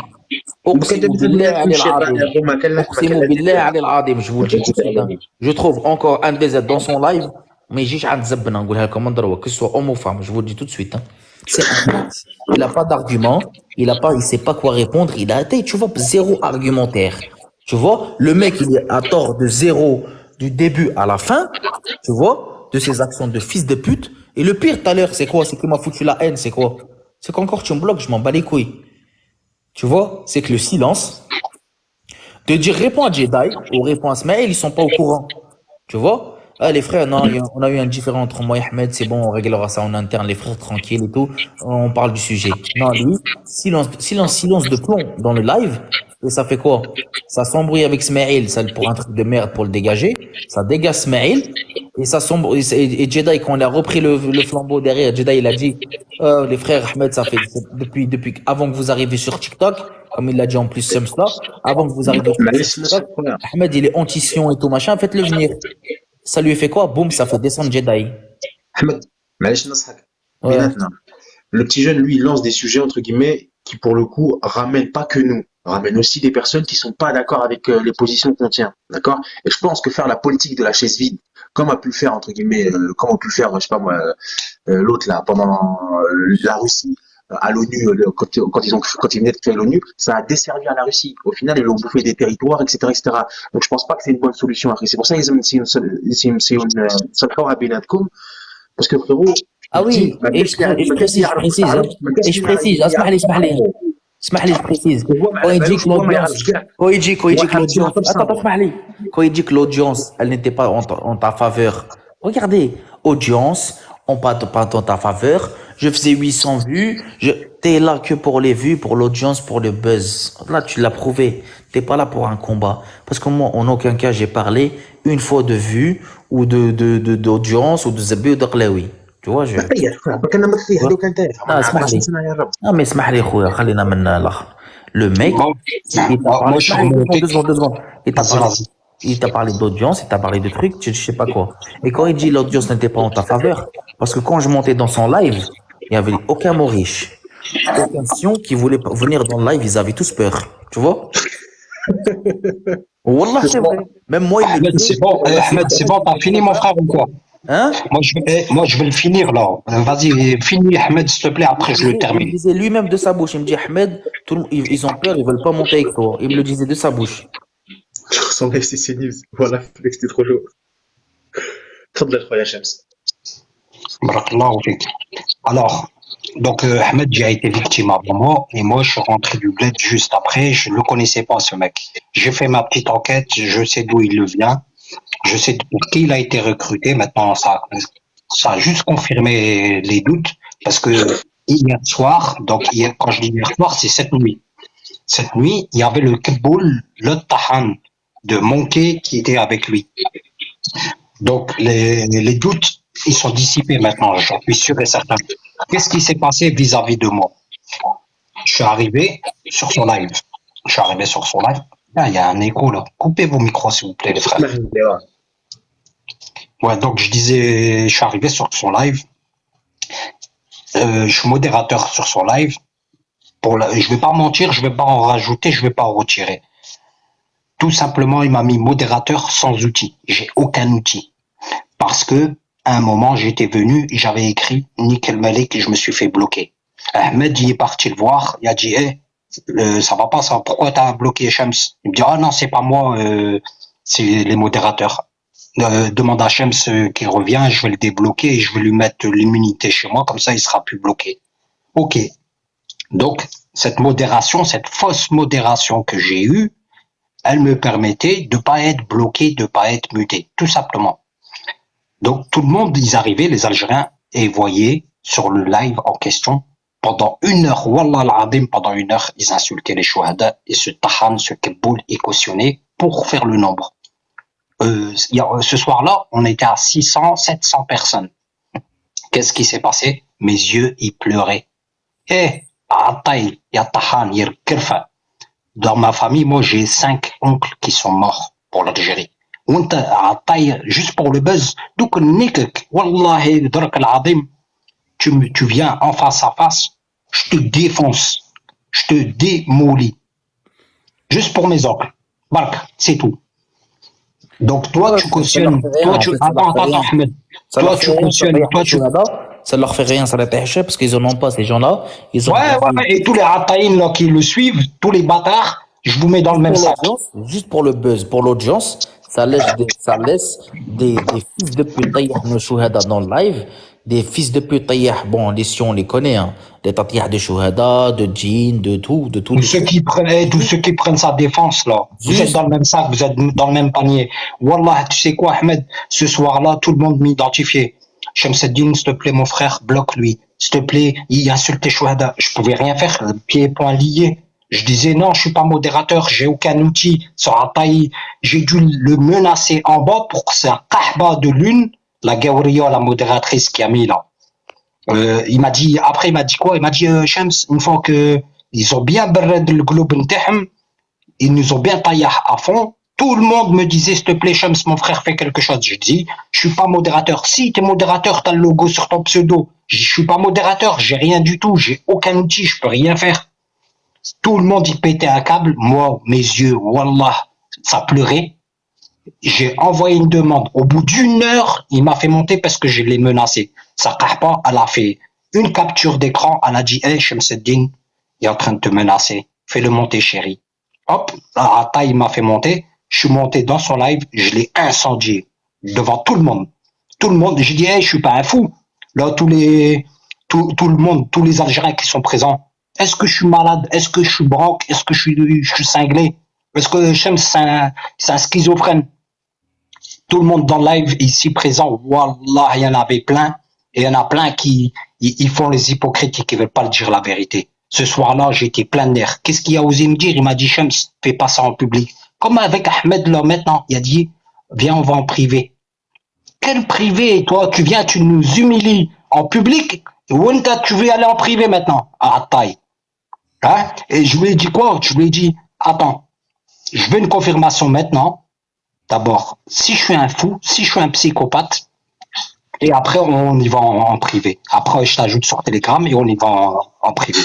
ممكن أقسم بالله على تمشي العظيم. هما كان أقسم بالله على العظيم. Je vous le dis tout de suite, hein. Je trouve encore un DZ dans son live, ما يجيش عند زبنا نقولها لكم من دروة, que ce soit homme ou femme, je vous le dis tout de suite, hein. C'est un mec, il a pas d'argument, il sait pas quoi répondre, il a été, tu vois, zéro argumentaire. Tu vois, le mec, il est à tort de zéro, du début à la fin, tu vois, de ses actions de fils de pute. Et le pire tout à l'heure, c'est quoi? C'est qu'il m'a foutu la haine, c'est quoi? C'est qu'encore tu me bloques, je m'en bats les couilles. Tu vois, c'est que le silence, de dire réponds à Jedi ou réponds à Smaïl, ils sont pas au courant. Tu vois? Ah, les frères, non, on a eu un différend entre moi et Ahmed, c'est bon, on réglera ça en interne, les frères tranquilles et tout, on parle du sujet. Non, lui, silence de plomb dans le live, et ça fait quoi? Ça s'embrouille avec Smaïl, ça pour un truc de merde pour le dégager, ça dégage Smaïl, et ça s'embrouille, et Jedi, quand on a repris le flambeau derrière, Jedi, il a dit, les frères Ahmed, ça fait, depuis, avant que vous arriviez sur TikTok, comme il l'a dit en plus, Shams là, avant que vous arriviez sur TikTok, Ahmed, il est anti-sion et tout machin, faites-le venir. Ça lui fait quoi? Boum, ça fait descendre Jedi. Ahmed, معليش نصحك Ouais. بيناتنا. Le petit jeune, lui, il lance des sujets, entre guillemets, qui, pour le coup, ramènent pas que nous, ramènent aussi des personnes qui sont pas d'accord avec les positions qu'on tient, d'accord? Et je pense que faire la politique de la chaise vide, comme a pu le faire, entre guillemets, comme a pu le faire, je sais pas moi, l'autre là, pendant la Russie, à l'ONU, quand ils venaient de créer l'ONU, ça a desservi à la Russie. Au final, ils ont bouffé des territoires, etc., etc. Donc, je pense pas que c'est une bonne solution après. C'est pour ça qu'ils ont c'est une صلحوها بيناتكم. Parce que frérot, Ah oui, et je précise, hein. Et je précise, اسمح لي je précise. Quand il dit que l'audience, attends, اسمح لي. Quand il dit que l'audience, elle n'était pas en ta faveur. Regardez, audience, on pas en ta faveur. Je faisais 800 vues. T'es là que pour les vues, pour l'audience, pour le buzz. Là, tu l'as prouvé. T'es pas là pour un combat. Parce que moi, en aucun cas, j'ai parlé une fois de vues ou d'audience ou de zabi ou de qlawi. Tu vois, je... كنا مكفيه هذوك انت Ah, اسمح لي. Non, mais اسمح لي خويا, خلينا من الاخر. Le mec, il t'a parlé, moi, je suis deux secondes. Vas-y, vas-y. Il t'a parlé d'audience, il t'a parlé de trucs, je sais pas quoi. Et quand il dit l'audience n'était pas en ta faveur, parce que quand je montais dans son live, il y avait aucun mot riche. Aucun sion qui voulait venir dans le live, ils avaient tous peur. Tu vois? Wallah, c'est vrai. Même moi, il me Ahmed, dit, c'est bon, Ahmed, c'est bon, t'as fini mon frère ou quoi? Hein? Moi, je vais le finir là. Vas-y, finis, Ahmed, s'il te plaît, après je le Il me termine. disait lui-même de sa bouche. Il me dit, Ahmed, ils ont peur, ils veulent pas monter avec toi. Il me le disait de sa bouche. Sur son FCC News. Voilà, c'était trop chaud. تفضل خويا شمس. Barakallahu fik. Alors, donc Ahmed j'ai été victime avant moi et moi je suis rentré du bled juste après. Je ne le connaissais pas ce mec. J'ai fait ma petite enquête, je sais d'où il vient, je sais pour qui il a été recruté. Maintenant ça a juste confirmé les doutes parce que hier soir, donc hier, quand je dis hier soir, c'est cette nuit. Cette nuit, il y avait le Keboul, le Tahan de Monkey qui était avec lui. Donc les doutes, ils sont dissipés maintenant, j'en suis sûr et certain. Qu'est-ce qui s'est passé vis-à-vis de moi? Je suis arrivé sur son live. Je suis arrivé sur son live. Là, il y a un écho là. Coupez vos micros s'il vous plaît les frères. Ouais, donc je disais, je suis arrivé sur son live. Je suis modérateur sur son live. Je vais pas mentir, je vais pas en rajouter, je vais pas en retirer. Tout simplement, il m'a mis modérateur sans outil. J'ai aucun outil. Parce que, à un moment, j'étais venu, j'avais écrit Nickel Malik et je me suis fait bloquer. Ahmed, il est parti le voir, il a dit, ça va pas ça, pourquoi t'as bloqué Shams? Il me dit, ah non, c'est pas moi, c'est les modérateurs. Demande à Shams qu'il revient, je vais le débloquer et je vais lui mettre l'immunité chez moi, comme ça il sera plus bloqué. Ok. Donc, cette modération, cette fausse modération que j'ai eue, elle me permettait de pas être bloqué, de pas être muté, tout simplement. Donc tout le monde, ils arrivaient, les Algériens, et voyaient sur le live en question, pendant 1 heure, Wallah al-Adim, pendant 1 heure, ils insultaient les chouhada, et ce tahan, ce keboul, est cautionné pour faire le nombre. Ce soir-là, on était à 600, 700 personnes. Qu'est-ce qui s'est passé? Mes yeux, ils pleuraient. Ataï, ya tahan, ya kirfa. Dans ma famille, moi, j'ai 5 oncles qui sont morts pour l'Algérie. Juste pour le buzz, donc wallahi, tu viens en face à face, je te défonce, je te démolis. Juste pour mes oncles. Bark, c'est tout. Donc toi, tu cautionnes, attends, Ahmed. Toi, tu cautionnes, Ça leur fait rien, ça les pêche parce qu'ils en ont pas, ces gens-là. Ils ont ouais, et tous les Ataïns là qui le suivent, tous les bâtards, je vous mets dans le même sac. Juste pour le buzz, pour l'audience, ça laisse des fils de pute nos chouhada dans le live, des fils de pute bon, les si on les connaît, hein, des tatiyah de chouhada, de djinn, de tout. Tous ceux qui prennent sa défense là, vous êtes dans le même sac, vous êtes dans le même panier. Wallah, tu sais quoi, Ahmed, ce soir-là, tout le monde m'identifiait. Shamseddin, s'il te plaît, mon frère, bloque-lui. S'il te plaît, il insulte les chouhada. Je pouvais rien faire, pieds et poings liés. Je disais non, je suis pas modérateur, j'ai aucun outil. Sur Ataï, j'ai dû le menacer en bas pour que sa kahba de lune, la Gawriya, la modératrice qui a mis là. Il m'a dit quoi? Il m'a dit, Shams, une fois que ils ont bien berred le globe n'tahem, ils nous ont bien taillé à fond. Tout le monde me disait, s'il te plaît, Shams, mon frère, fais quelque chose. Je dis, je suis pas modérateur. Si t'es modérateur, t'as le logo sur ton pseudo. Je suis pas modérateur, j'ai rien du tout, j'ai aucun outil, je peux rien faire. Tout le monde y pétait un câble. Moi, mes yeux, wallah, ça pleurait. J'ai envoyé une demande. Au bout d'1 heure, il m'a fait monter parce que je l'ai menacé. Sa kahpa, elle a fait une capture d'écran. Elle a dit, hey, Shamseddin, il est en train de te menacer. Fais-le monter, chérie. Hop, la taille m'a fait monter. Je suis monté dans son live. Je l'ai incendié devant tout le monde. Tout le monde. J'ai dit, hey, je suis pas un fou. Là, tout le monde, tous les Algériens qui sont présents. Est-ce que je suis malade? Est-ce que je suis branque? Est-ce que je suis cinglé? Est-ce que Shams, c'est un schizophrène? Tout le monde dans le live ici présent, wallah, il y en avait plein. Et il y en a plein qui ils font les hypocrites et qui veulent pas le dire la vérité. Ce soir-là, j'étais plein de nerfs. Qu'est-ce qu'il a osé me dire? Il m'a dit, Shams, fais pas ça en public. Comme avec Ahmed là maintenant, il a dit, viens, on va en privé. Quel privé? Toi, tu viens, tu nous humilies en public. Wanda, tu veux aller en privé maintenant? Ah, taille. Hein? Et je lui ai dit quoi? Je lui ai dit, attends, je veux une confirmation maintenant. D'abord, si je suis un fou, si je suis un psychopathe, et après on y va en privé. Après, je t'ajoute sur Telegram et on y va en privé.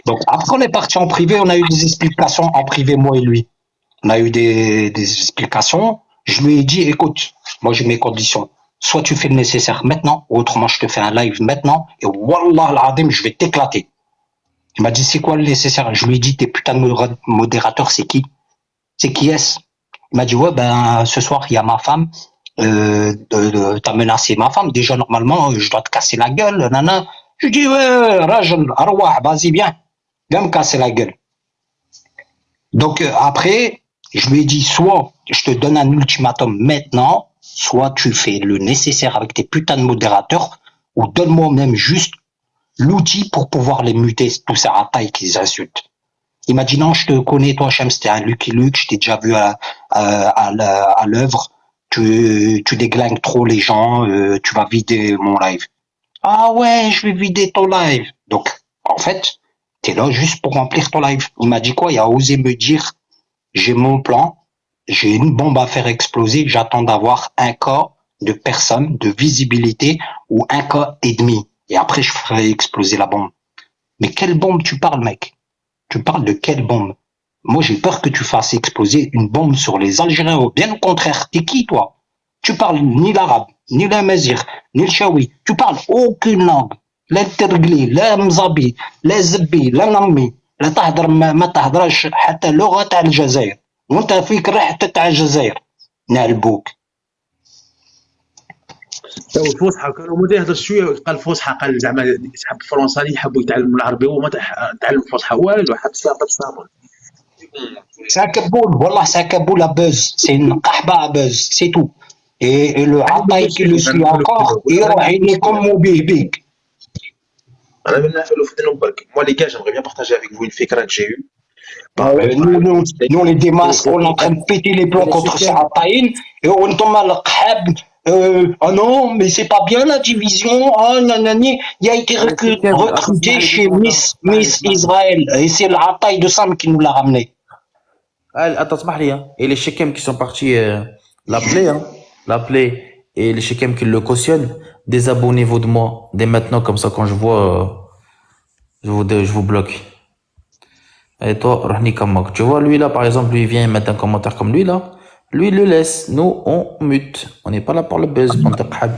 Donc après on est parti en privé, on a eu des explications en privé, moi et lui. On a eu des explications. Je lui ai dit, écoute, moi j'ai mes conditions. soit tu fais le nécessaire maintenant, ou autrement je te fais un live maintenant, et wallah al-azim, je vais t'éclater. Il m'a dit, c'est quoi le nécessaire? Je lui ai dit, tes putains de modérateurs, c'est qui? C'est qui est-ce? Il m'a dit, ouais, ben, ce soir, il y a ma femme, t'as menacé ma femme. Déjà, normalement, je dois te casser la gueule, nana. Je dis, ouais, rajal, arwah, vas-y, viens me casser la gueule. Donc, après, je lui ai dit, soit je te donne un ultimatum maintenant, soit tu fais le nécessaire avec tes putains de modérateurs, ou donne-moi même juste l'outil pour pouvoir les muter, tous ces ratailles qu'ils insultent. Il m'a dit non, je te connais, toi, Shams, t'es un Lucky Luke, je t'ai déjà vu à l'œuvre, tu déglingues trop les gens, tu vas vider mon live. Ah ouais, je vais vider ton live. Donc, en fait, t'es là juste pour remplir ton live. Il m'a dit quoi? Il a osé me dire, j'ai mon plan, j'ai une bombe à faire exploser, j'attends d'avoir un cas de personne, de visibilité, ou un cas et demi. Et après, je ferai exploser la bombe. Mais quelle bombe tu parles, mec? Tu parles de quelle bombe? Moi, j'ai peur que tu fasses exploser une bombe sur les Algériens. Bien au contraire, t'es qui, toi? Tu parles ni l'arabe, ni l'amazigh, ni le chaoui. Tu parles aucune langue. لا الترقلي لا مزابي لا زبي لا نمي لا تهدر ما تهدرش حتى لغة تاع الجزائر وانت فيك ريحة تاع الجزائر نعلبوك. الفصحى كانوا ما يهضر شويه قال الفصحى قال زعما يسحب الفرنسي حبوا يتعلموا العربيه وما تعلم الفصحى والو حب سلاطه بصابون. C'est un Kaboul, wallah, c'est un Kaboul à buzz. C'est une Kahba à buzz, c'est tout. Et le Ataï qui le suit encore, il est comme Moubihbik. انا من نافلو في دنوبك moi les gars j'aimerais bien partager avec vous une fikra que j'ai eue. Nous, on est des masques, on est en train de péter les plombs contre ces Ataïn, et on tombe à l'Khab. Ah non, mais c'est pas bien la division. Ah, nanani. Il a été recruté chez Miss Israël, et c'est l'Ataï de Sam qui nous l'a ramené. Attends, اسمح لي, hein. Et les Shekem qui sont partis l'appeler, et les Shekem qui le cautionnent, désabonnez-vous de moi dès maintenant, comme ça quand je vois, je vous bloque. Et toi, Rahni Kamak, tu vois, lui là, par exemple, lui vient mettre un commentaire comme lui là, lui il le laisse, nous on mute, on n'est pas là pour le buzz, bande de qhab.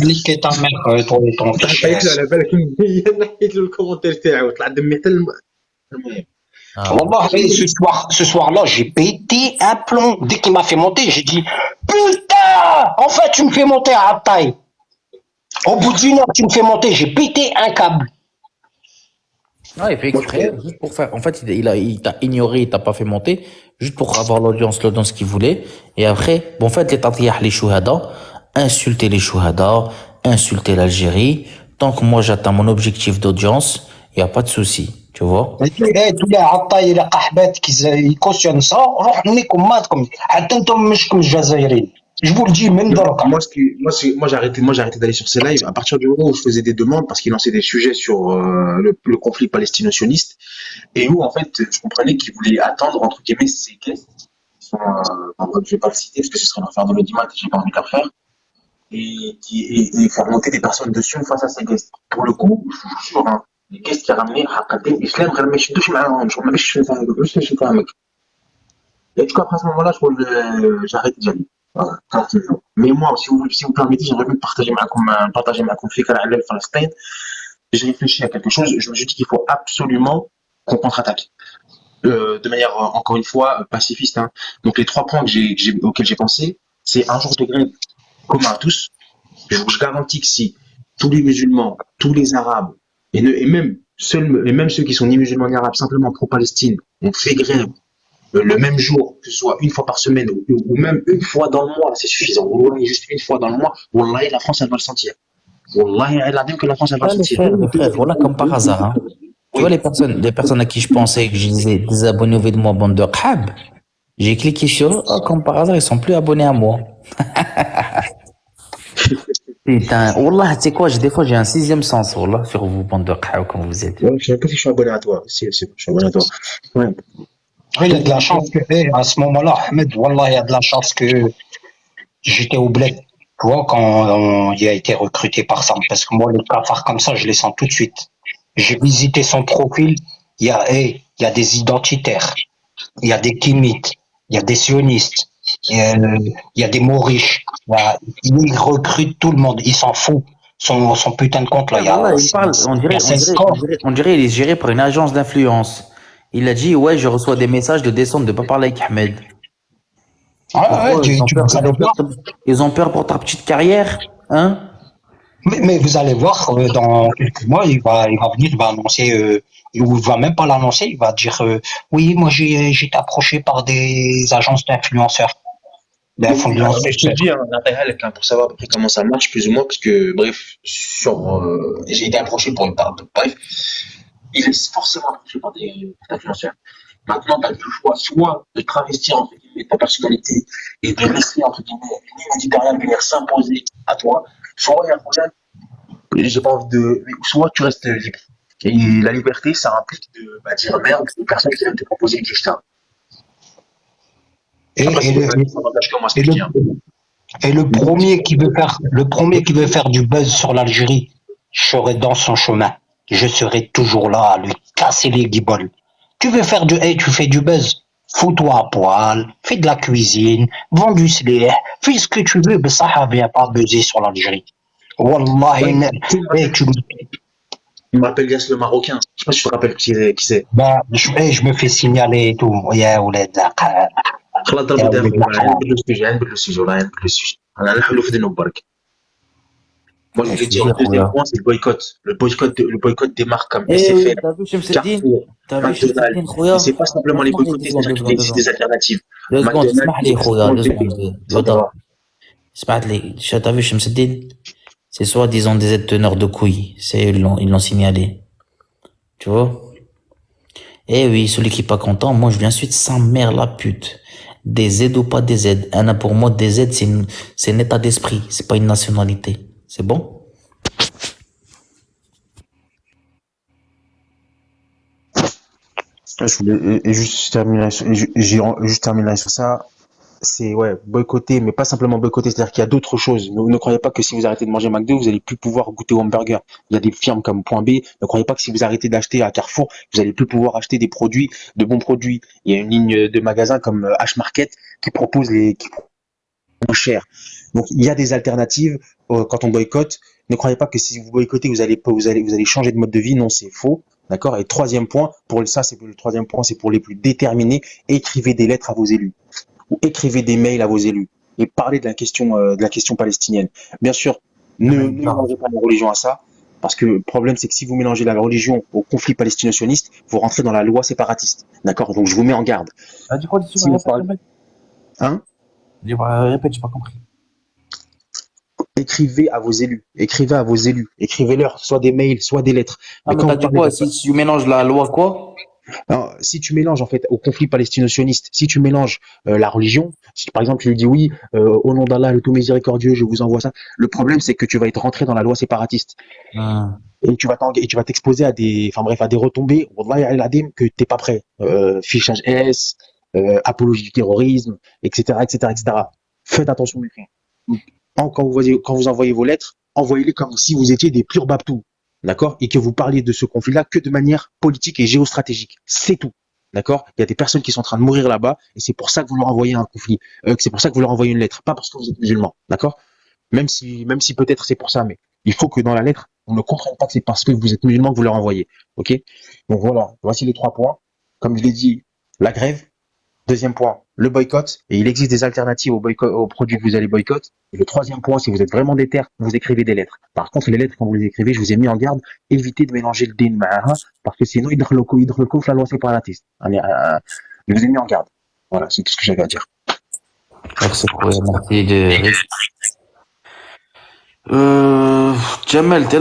Niquer ta mère, toi et ton حيت له على بالك نحيت له الكومنتير تاعو طلع دمي حتى المهم. Wallah, ce soir-là, j'ai pété un plomb. Dès qu'il m'a fait monter, j'ai dit, putain, enfin tu me fais monter à taille. Au bout d'une heure, tu me fais monter, j'ai pété un câble. Non, il fait exprès, juste pour faire. En fait, il t'a ignoré, il t'a pas fait monter, juste pour avoir l'audience qu'il voulait. Et après, bon, en fait, les tatiyah, les chouhada, insulter les chouhada, insulter l'Algérie. Tant que moi j'atteins mon objectif d'audience, il n'y a pas de souci, tu vois. tous les عطاي les قحبات qui cautionnent ça, روح نيكم ماتكم حتى انتم مشكم الجزائريين. Je vous le dis, même دركا. Moi, j'ai arrêté d'aller sur ces lives à partir du moment où je faisais des demandes parce qu'il lançait des sujets sur le conflit palestino-sioniste et où, en fait, je comprenais qu'il voulait attendre, entre guillemets, ces guests qui sont, je vais pas le citer parce que ce serait l'affaire de l'audimat et j'ai pas envie de la faire et faire monter des personnes dessus face à ces guests. Pour le coup, je vous jure, hein, les guests qui a ramené حقاً الإسلام غير ما يشدوش معاهم شغل ما باش نفهمك. Et du coup, après à ce moment-là, j'arrête d'y aller. Voilà, tranquillement. Mais moi, si vous permettez, j'aimerais bien partager ma fikra على Palestine. J'ai réfléchi à quelque chose, je me suis dit qu'il faut absolument qu'on contre-attaque. De manière, encore une fois, pacifiste, hein. Donc les 3 points auxquels j'ai pensé, c'est un jour de grève commun à tous. Je garantis que si tous les musulmans, tous les arabes, et même ceux qui sont ni musulmans ni arabes, simplement pro-Palestine, ont fait grève le même jour, que ce soit une fois par semaine ou même une fois dans le mois, c'est suffisant. Wallahi, juste une fois dans le mois, Wallahi, la France, elle va le sentir. Wallahi, elle a dit que la France, elle va le sentir. Voilà, comme par hasard, hein. Tu vois, les personnes à qui je pensais que je disais désabonnez-vous de moi, bande de qhab, j'ai cliqué sur eux, oh, comme par hasard, ils sont plus abonnés à moi. Putain, Wallah, tu sais quoi, des fois j'ai un 6e sens, Wallah, sur vous, bande de qhab, comme vous êtes. Ouais, je sais pas si je suis abonné à toi. Si, je suis abonné à toi. Ouais. Oui, il y a de la chance que, à ce moment-là, Ahmed, Wallah, il y a de la chance que j'étais au bled. Tu vois, quand il a été recruté par Sam. Parce que moi, les cafards comme ça, je les sens tout de suite. J'ai visité son profil. Il y a des identitaires. Il y a des kémites. Il y a des sionistes. Il y a des mots riches. Voilà. Il recrute tout le monde. Il s'en fout. Son putain de compte, là, Ouais, voilà, il parle, il y a 16 corps. on dirait il est géré par une agence d'influence. Il a dit, ouais, je reçois des messages de descendre, de pas parler avec Ahmed. Pourquoi? Ils ont peur pour ta petite carrière, hein? Mais vous allez voir, dans quelques mois, il va venir, il va annoncer, ou il va même pas l'annoncer, il va dire, oui, moi j'ai été approché par des agences d'influenceurs. Alors, D'influenceurs. mais je te dis, hein, l'intérêt, pour savoir à peu près comment ça marche, plus ou moins, parce que, bref, j'ai été approché pour une part, bref, il est forcément approché par des influenceurs. Maintenant, tu as le choix, soit de travestir, entre guillemets, ta personnalité et de laisser, entre guillemets, une éditoriale venir s'imposer à toi, soit il y a un problème, j'ai pas envie de, soit tu restes libre. Et la liberté, ça implique de, dire merde aux personnes qui viennent te proposer, etc. Et, Après, et c'est le, l'avantage que moi, ce et que je le, dis, hein. et le premier qui veut faire du buzz sur l'Algérie, je serai dans son chemin. Je serai toujours là à lui casser les guibolles. Tu veux faire tu fais du buzz. Fous-toi à poil, fais de la cuisine, vends du slih, fais ce que tu veux, mais ça vient pas buzzer sur l'Algérie. Wallahi, Ouais, tu, il me rappelle Yass le Marocain. Je sais pas si tu te rappelles qui c'est. je me fais signaler et tout. Ya ouled, خلاص ya ضربوا داخل ouled, نبدلوا السوجي نبدلوا السوجي والله نبدلوا السوجي انا نحلوا في ذنوب برك. Moi, je Je voulais te dire, le jure, deuxième Rouya. point, c'est le boycott. Le boycott des marques comme Eh oui, SFR, t'as vu Shamsuddin? Carrefour, T'as vu McDonald's. Shamsuddin, Et Rouya? c'est pas simplement les اسمح لي boycotter, c'est-à-dire deux qu'il secondes, deux existe secondes. des alternatives. Deux secondes, McDonald's, اسمح ils لي existent خويا, dans deux le pays. secondes. Ça Yoda, va. اسمح لي. T'as vu Shamsuddin? C'est soi-disant des teneurs de couilles. Ils l'ont signalé. Tu vois? Eh oui, celui qui est pas content, moi je lui insulte sa mère la pute. Des aides ou pas des aides. Pour moi, des aides, c'est un état d'esprit, c'est pas une nationalité. C'est bon? Je voulais, et juste terminer, j'ai juste terminé sur ça. C'est ouais, boycotter, mais pas simplement boycotter, c'est-à-dire qu'il y a d'autres choses. Ne croyez pas que si vous arrêtez de manger McDo, vous allez plus pouvoir goûter au hamburger. Il y a des firmes comme Point B. Ne croyez pas que si vous arrêtez d'acheter à Carrefour, vous allez plus pouvoir acheter des produits, de bons produits. Il y a une ligne de magasins comme H-Market qui proposent moins cher. Donc il y a des alternatives quand on boycotte. Ne croyez pas que si vous boycottez, vous allez changer de mode de vie. Non, c'est faux. D'accord. Et troisième point, le troisième point, c'est pour les plus déterminés. Écrivez des lettres à vos élus ou écrivez des mails à vos élus et parlez de la question palestinienne. Bien sûr, ne mélangez pas la religion à ça, parce que le problème, c'est que si vous mélangez la religion au conflit palestino-sioniste, vous rentrez dans la loi séparatiste. D'accord. Donc je vous mets en garde. Ah, dis quoi, Si on parle, hein, répète, j'ai pas compris. écrivez à vos élus, écrivez-leur soit des mails, soit des lettres. Ah, Mais mais quand t'as vous dit parlez quoi? de Si tu mélanges la loi, quoi? alors, si tu mélanges en fait au conflit palestino-sioniste, si tu mélanges la religion, si par exemple tu lui dis oui, au nom d'Allah le tout miséricordieux, je vous envoie ça, le problème c'est que tu vas être rentré dans la loi séparatiste et tu vas t'exposer à des retombées, wallahi al-adim, que t'es pas prêt. Fichage S, apologie du terrorisme, etc., etc., etc. Faites attention mes frères. Quand vous envoyez vos lettres, envoyez-les comme si vous étiez des purs Babtous, d'accord? Et que vous parliez de ce conflit-là que de manière politique et géostratégique. C'est tout, d'accord? Il y a des personnes qui sont en train de mourir là-bas, et c'est pour ça que vous leur envoyez un conflit, c'est pour ça que vous leur envoyez une lettre, pas parce que vous êtes musulman, d'accord? Même si peut-être c'est pour ça, mais il faut que dans la lettre, on ne comprenne pas que c'est parce que vous êtes musulman que vous leur envoyez, ok? Donc voilà, voici les 3 points. Comme je l'ai dit, la grève. Deuxième point, le boycott. Et il existe des alternatives aux produits que vous allez boycotter. Et le troisième point, si vous êtes vraiment déter, vous écrivez des lettres. Par contre, les lettres, quand vous les écrivez, je vous ai mis en garde, évitez de mélanger le din ma'aha, parce que sinon, la loi séparatiste. Je vous ai mis en garde. Voilà, c'est tout ce que j'avais à dire. Merci, Rouya, merci de... Jamel, t'es là?